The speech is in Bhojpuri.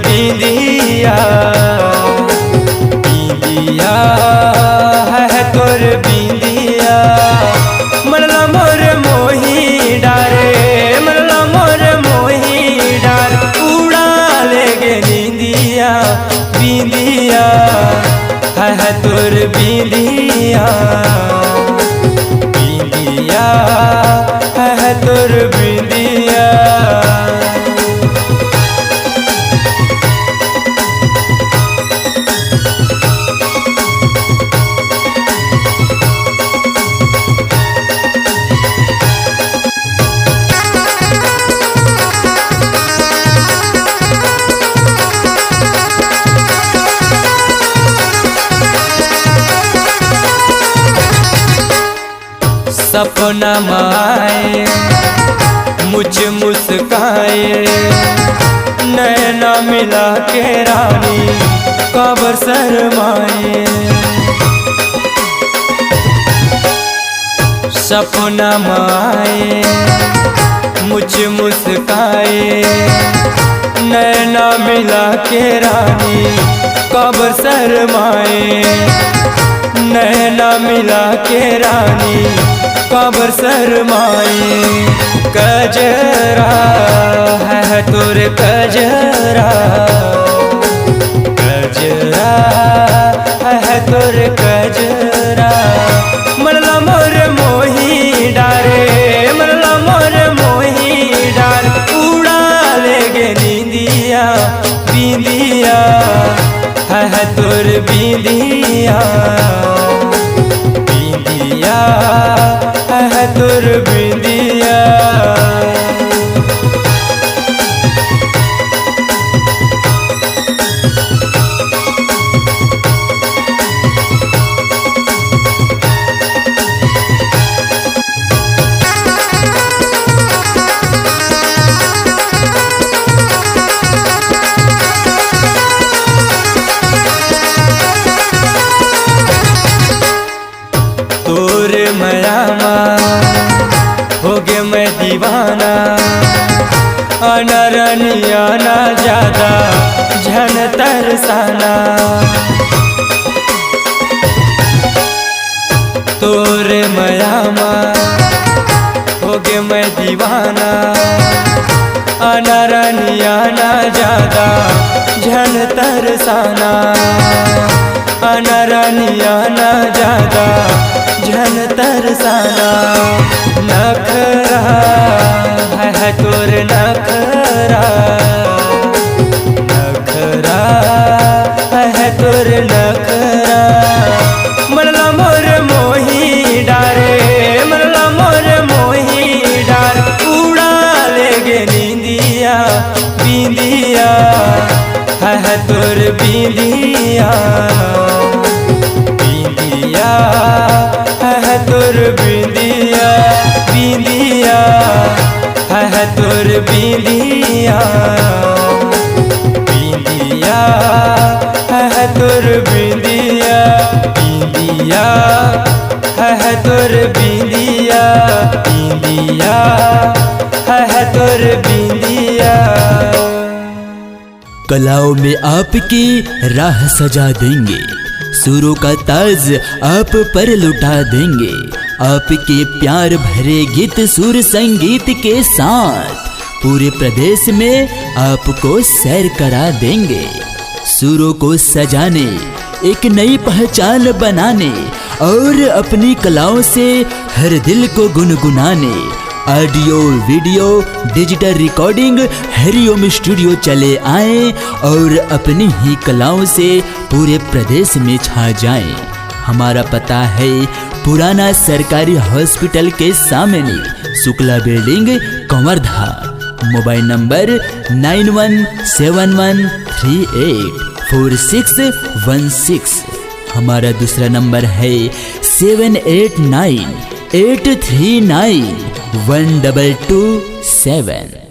बिंदिया, बिंदिया है तोर बिंदिया। मनला मोर मोही डारे, मनला मोर मोही डार, उड़ा ले गे निंदिया। बिंदिया है तोर बिंदिया, बिंदिया है तोर बिंदिया। सपना माए मुझ मुस्काए, नैना मिला के रानी कब शरमाए। सपना माए मुझ मुस्काए, नैना मिला के रानी कब शरमाए। नैना मिला के रानी कबर शरमाए। कजरा है तोर कजरा, कजरा है तोर कजरा। मनला मोर मोही डारे, मनला मोर मोही डार, उड़ा ले गे निंदिया। बिंदिया है तोर बिंदिया, बिंदिया है तोर बिंदिया। तोर मयामा हो गे मैं दीवाना, अनरनिया ना ज्यादा झन तरसाना। तोर मयामा हो गे मैं दीवाना, अनरनिया ना ज्यादा झन तरसाना। अनरनिया ना ज्यादा झन तरसाना। नखरा है तोर नखरा, नखरा है तोर नखरा। मनला मोर मोही डारे, मनला मोर मोही डार, उड़ा ले गे निंदिया। बिंदिया है तोर बिंदिया, बिंदिया है तोर बिंदिया। बिंदिया है तोर बिंदिया, बिंदिया है तोर बिंदिया। बिंदिया है तोर बिंदिया, बिंदिया है तोर बिंदिया। कलाओं में आपकी राह सजा देंगे, सुरों का ताज आप पर लुटा देंगे। आपके प्यार भरे गीत सुर संगीत के साथ पूरे प्रदेश में आपको सैर करा देंगे। सुरों को सजाने, एक नई पहचान बनाने और अपनी कलाओं से हर दिल को गुनगुनाने ऑडियो वीडियो डिजिटल रिकॉर्डिंग हरिओम स्टूडियो चले आए और अपनी ही कलाओं से पूरे प्रदेश में छा जाएं। हमारा पता है पुराना सरकारी हॉस्पिटल के सामने, Shukla building, Kawardha. Mobile number 9171384616। हमारा दूसरा नंबर है 7898391227।